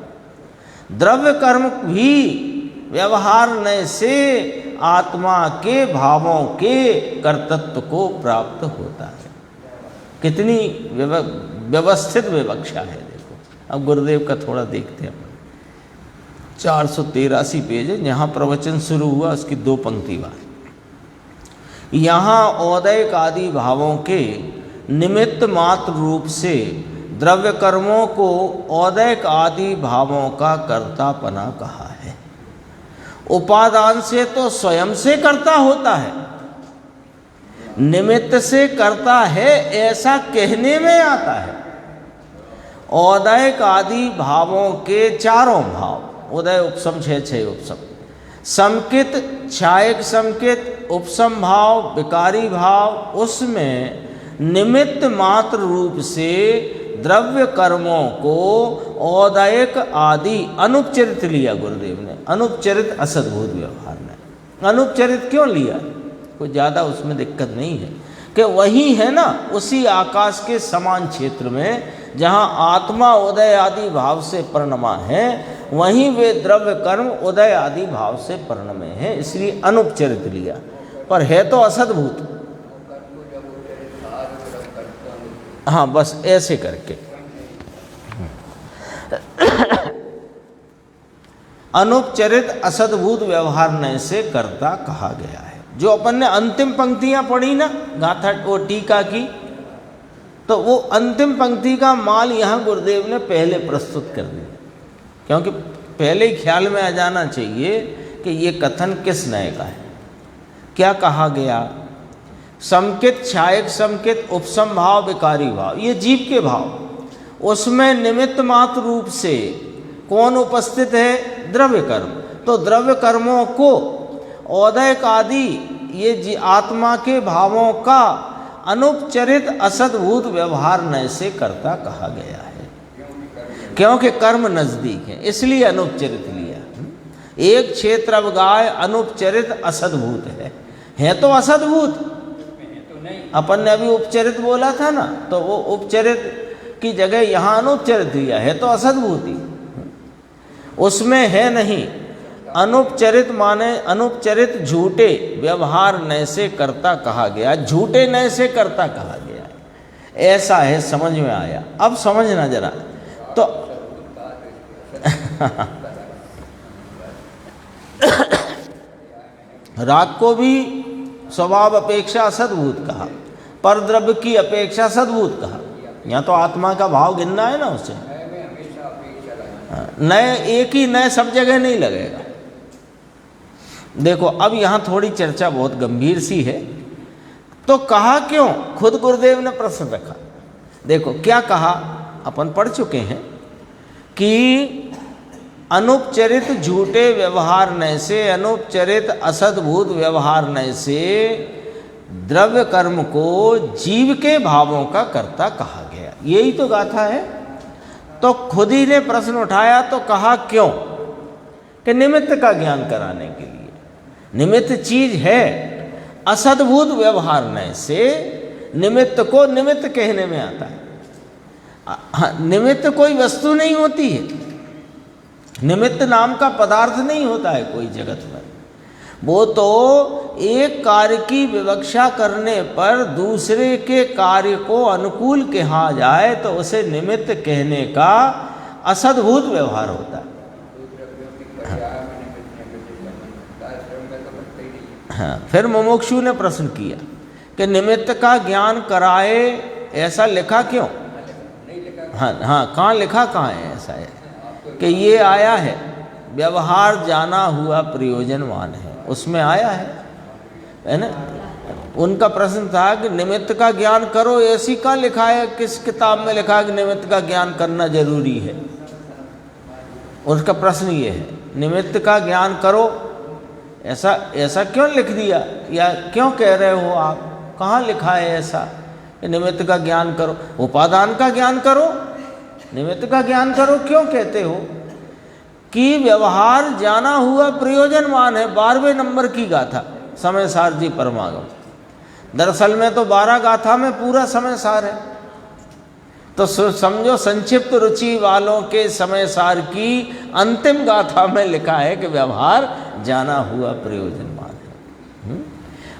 द्रव्य कर्म भी व्यवहार से आत्मा के भावों के कर्तृत्व को प्राप्त होता है। कितनी व्यवस्थित विवक्षा है। देखो अब गुरुदेव का थोड़ा देखते हैं। 483 पेज है, यहाँ प्रवचन शुरू हुआ, उसकी 2 पंक्ति बाद यहाँ औदैक आदि भावों के निमित्त मात्र रूप से द्रव्य कर्मों को औदैक आदि भावों का कर्तापना कहा है। उपादान से तो स्वयं से कर्ता होता है, निमित्त से करता है ऐसा कहने में आता है। औदैक आदि भावों के चारों भाव, उदय उपसम 6 उपसम, समकित छायक समकित उपसम भाव विकारी भाव, उसमें निमित्त मात्र रूप से द्रव्य कर्मों को औदैक आदि अनुपचरित लिया गुरुदेव ने, अनुपचरित असद्भूत व्यवहार ने। अनुपचरित क्यों लिया? कोई ज़्यादा उसमें दिक्कत नहीं है कि वही है ना, उसी आकाश के समान क्षेत्र में जहाँ आत्मा उदय आदि भाव से परिणमा है, वहीं वे द्रव्य कर्म उदय आदि भाव से परिणमे हैं, इसलिए अनुपचरित लिया। पर है तो असद्भूत। हाँ, बस ऐसे करके अनुपचरित असद्भूत व्यवहार न से कर्ता कहा गया है। जो अपन ने अंतिम पंक्तियां पढ़ी ना गाथा वो टीका की, तो वो अंतिम पंक्ति का माल यहाँ गुरुदेव ने पहले प्रस्तुत कर दिया, क्योंकि पहले ही ख्याल में आ जाना चाहिए कि ये कथन किस नए का है। क्या कहा गया? समकित छायक समकित उपसम भाव विकारी भाव, ये जीव के भाव, उसमें निमित्त मात्र रूप से कौन उपस्थित है? द्रव्य कर्म। तो द्रव्य कर्मों को औदैक आदि ये आत्मा के भावों का अनुपचरित असद्भूत व्यवहार न से कर्ता कहा गया है, क्योंकि कर्म नजदीक है, इसलिए अनुपचरित लिया। एक क्षेत्र अवगाय अनुपचरित असद्भूत है तो असद्भूत। अपन ने अभी उपचरित बोला था ना, तो वो उपचरित की जगह यहाँ अनुपचरित दिया है तो असद्भूत ही उसमें है नहीं। अनुपचरित माने अनुपचरित झूठे व्यवहार नय से कर्ता कहा गया, झूठे नय से कर्ता कहा गया, ऐसा है। समझ में आया? अब समझना जरा। तो राग को भी स्वभाव अपेक्षा सद्भूत कहा, पर द्रव्य की अपेक्षा सद्भूत कहा। यहाँ तो आत्मा का भाव गिनना है ना उसे, नए एक ही नए सब जगह नहीं लगेगा। देखो अब यहाँ थोड़ी चर्चा बहुत गंभीर सी है, तो कहा क्यों? खुद गुरुदेव ने प्रश्न रखा। देखो क्या कहा, अपन पढ़ चुके हैं कि अनुपचरित झूठे व्यवहार न से, अनुपचरित असद्भूत व्यवहार न से द्रव्य कर्म को जीव के भावों का कर्ता कहा गया। यही तो गाथा है। तो खुद ही ने प्रश्न उठाया, तो कहा क्यों? कि निमित्त का ज्ञान कराने के लिए। निमित्त चीज है, असद्भूत व्यवहार न से निमित्त को निमित्त कहने में आता है। निमित्त कोई वस्तु नहीं होती है, निमित्त नाम का पदार्थ नहीं होता है कोई जगत में। वो तो एक कार्य की विवक्षा करने पर दूसरे के कार्य को अनुकूल कहा जाए तो उसे निमित्त कहने का असद्भूत व्यवहार होता है। हाँ, फिर मुमुक्षु ने प्रश्न किया कि निमित्त का ज्ञान कराए, ऐसा लिखा क्यों? हाँ, कहाँ लिखा, कहाँ है? ऐसा है कि ये आया है, व्यवहार जाना हुआ प्रयोजनवान है, उसमें आया है ना। उनका प्रश्न था कि निमित्त का ज्ञान करो, ऐसी का लिखा है? किस किताब में लिखा है कि निमित्त का ज्ञान करना जरूरी है? उसका प्रश्न ये है, निमित्त का ज्ञान करो, ऐसा ऐसा क्यों लिख दिया, या क्यों कह रहे हो आप, कहाँ लिखा है ऐसा कि निमित्त का ज्ञान करो? उपादान का ज्ञान करो, निमित्त का ज्ञान करो क्यों कहते हो? कि व्यवहार जाना हुआ प्रयोजनवान है। 12वें नंबर की गाथा समय सार जी परमागम। दरअसल में तो 12 गाथा में पूरा समय सार है। तो समझो संक्षिप्त रुचि वालों के समय सार की अंतिम गाथा में लिखा है कि व्यवहार जाना हुआ प्रयोजनवान है।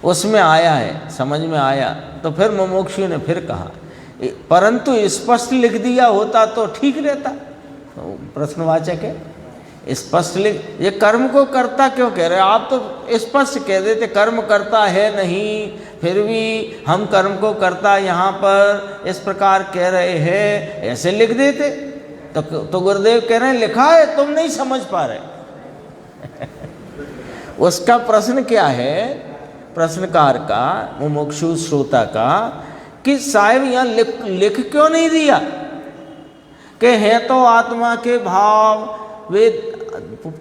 उसमें आया है, समझ में आया। तो फिर मुमुक्षु ने फिर कहा, परंतु स्पष्ट लिख दिया होता तो ठीक रहता। तो प्रश्नवाचक है, स्पष्ट लिख, ये कर्म को करता क्यों कह रहे? आप तो स्पष्ट कह देते कर्म करता है नहीं, फिर भी हम कर्म को करता यहाँ पर इस प्रकार कह रहे हैं, ऐसे लिख देते। तो गुरुदेव कह रहे हैं लिखा है, तुम नहीं समझ पा रहे। उसका प्रश्न क्या है प्रश्नकार का, मुमुक्षु श्रोता का, कि साहिब यहाँ लिख क्यों नहीं दिया कि है तो आत्मा के भाव, वे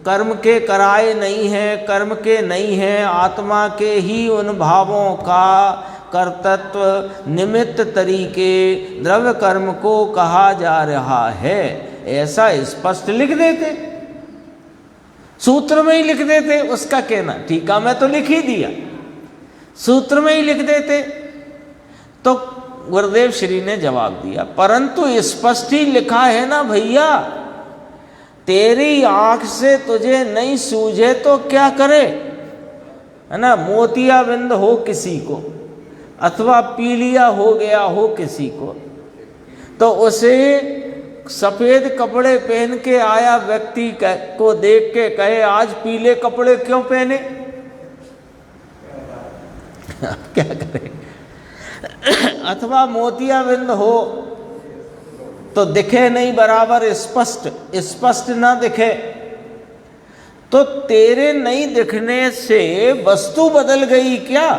कर्म के कराए नहीं हैं, कर्म के नहीं हैं, आत्मा के ही उन भावों का कर्तृत्व निमित्त तरीके द्रव्य कर्म को कहा जा रहा है, ऐसा स्पष्ट लिख देते, सूत्र में ही लिख देते। उसका कहना टीका में तो लिख ही दिया, सूत्र में ही लिख देते। तो गुरुदेव श्री ने जवाब दिया, परंतु स्पष्ट ही लिखा है ना भैया, तेरी आंख से तुझे नहीं सूझे तो क्या करे, है ना। मोतियाबिंद हो किसी को, अथवा पीलिया हो गया हो किसी को, तो उसे सफ़ेद कपड़े पहन के आया व्यक्ति को देख के कहे आज पीले कपड़े क्यों पहने? क्या करे? अथवा मोतियाबिंद हो तो दिखे नहीं बराबर, स्पष्ट ना दिखे, तो तेरे नहीं दिखने से वस्तु बदल गई क्या?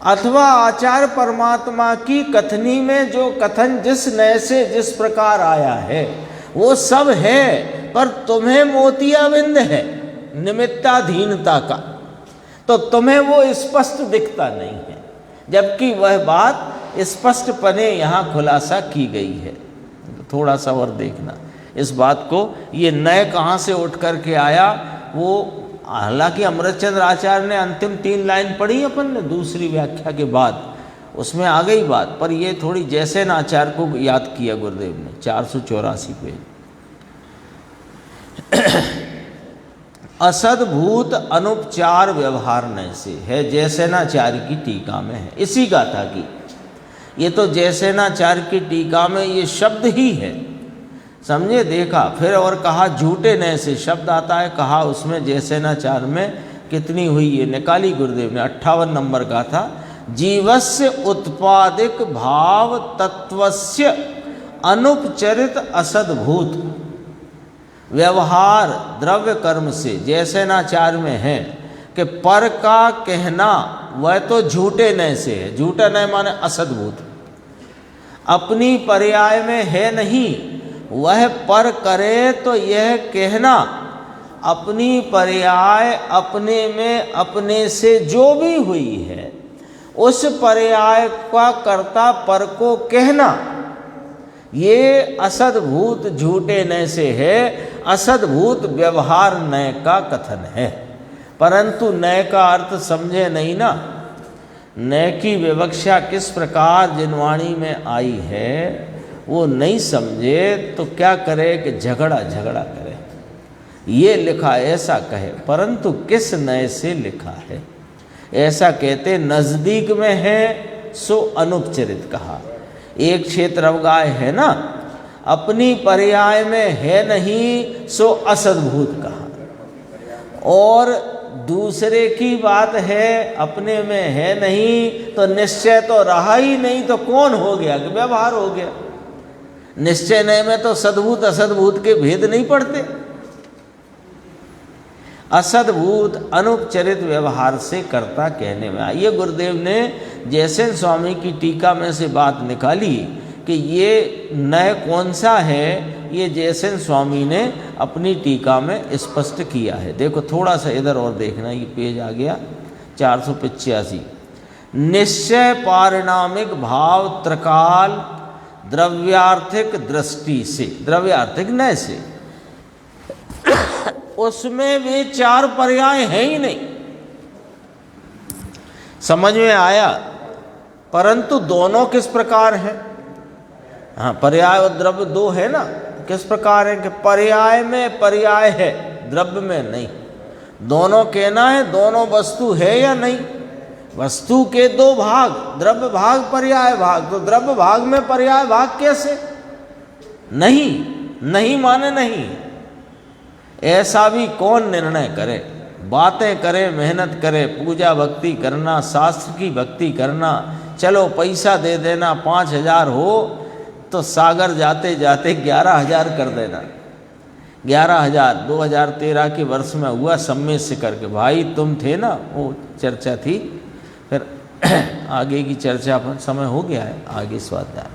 अथवा आचार परमात्मा की कथनी में जो कथन जिस नए से जिस प्रकार आया है वो सब है, पर तुम्हें मोतियाबिंद है निमित्ताधीनता का, तो तुम्हें वो स्पष्ट दिखता नहीं है, जबकि वह बात स्पष्टपने यहाँ खुलासा की गई है। थोड़ा सा और देखना इस बात को, ये नए कहाँ से उठ कर के आया वो। हालांकि अमृतचंद्र आचार्य ने अंतिम 3 लाइन पढ़ी अपन ने दूसरी व्याख्या के बाद, उसमें आ गई बात, पर ये थोड़ी जैसे आचार्य को याद किया गुरुदेव ने 484 पेज। असद्भूत अनुपचार व्यवहार नय से है, जैसेनाचार्य की टीका में है, इसी गाथा की। ये तो जैसेनाचार्य की टीका में ये शब्द ही है, समझे, देखा। फिर और कहा झूठे नय से शब्द आता है, कहा उसमें जैसेनाचार्य में कितनी हुई ये निकाली गुरुदेव ने, 58 नंबर का था। जीवस्य उत्पादिक भाव तत्वस्य अनुपचरित असद्भूत व्यवहार द्रव्य कर्म से, जैसेनाचार्य में है कि पर का कहना वह तो झूठे नय से है। झूठा नय माने असद्भूत, अपनी पर्याय में है नहीं, वह पर करे तो यह कहना अपनी पर्याय अपने में अपने से जो भी हुई है उस पर्याय का कर्ता पर को कहना, ये असद्भूत झूठे नय से है, असद्भूत व्यवहार नय का कथन है। परंतु नय का अर्थ समझे नहीं ना, नय की विवक्षा किस प्रकार जिनवाणी में आई है वो नहीं समझे तो क्या करे कि झगड़ा करे, ये लिखा ऐसा कहे, परंतु किस नय से लिखा है ऐसा कहते, नज़दीक में है सो अनुपचरित कहा। एक क्षेत्र अवगाय है ना, अपनी पर्याय में है नहीं सो असद्भूत कहा, और दूसरे की बात है अपने में है नहीं तो निश्चय तो रहा ही नहीं, तो कौन हो गया कि व्यवहार हो गया। निश्चय नय में तो सद्भूत असद्भूत के भेद नहीं पड़ते। असद्भूत अनुपचरित व्यवहार से कर्ता कहने में, ये गुरुदेव ने जैसे स्वामी की टीका में से बात निकाली कि ये नय कौन सा है, ये जयसेन स्वामी ने अपनी टीका में स्पष्ट किया है। देखो थोड़ा सा इधर और देखना, ये पेज आ गया 485। निश्चय पारिणामिक भाव त्रिकाल द्रव्यार्थिक दृष्टि से, द्रव्यार्थिक नय से, उसमें वे चार पर्याय हैं ही नहीं। समझ में आया? परंतु दोनों किस प्रकार हैं? हाँ, पर्याय और द्रव्य दो है ना। किस प्रकार है कि पर्याय में पर्याय है, द्रव्य में नहीं। दोनों कहना है दोनों वस्तु है या नहीं। वस्तु के दो भाग, द्रव्य भाग पर्याय भाग, तो द्रव्य भाग में पर्याय भाग कैसे? नहीं, नहीं माने नहीं। ऐसा भी कौन निर्णय करे? बातें करे, मेहनत करे, पूजा भक्ति करना, शास्त्र की भक्ति करना, चलो पैसा दे देना, 5,000 हो तो सागर जाते जाते 11,000 कर देना। 11,000 2013 के वर्ष में हुआ सम्मेत से करके, भाई तुम थे ना, वो चर्चा थी। फिर आगे की चर्चा पर समय हो गया है, आगे स्वाध्याय।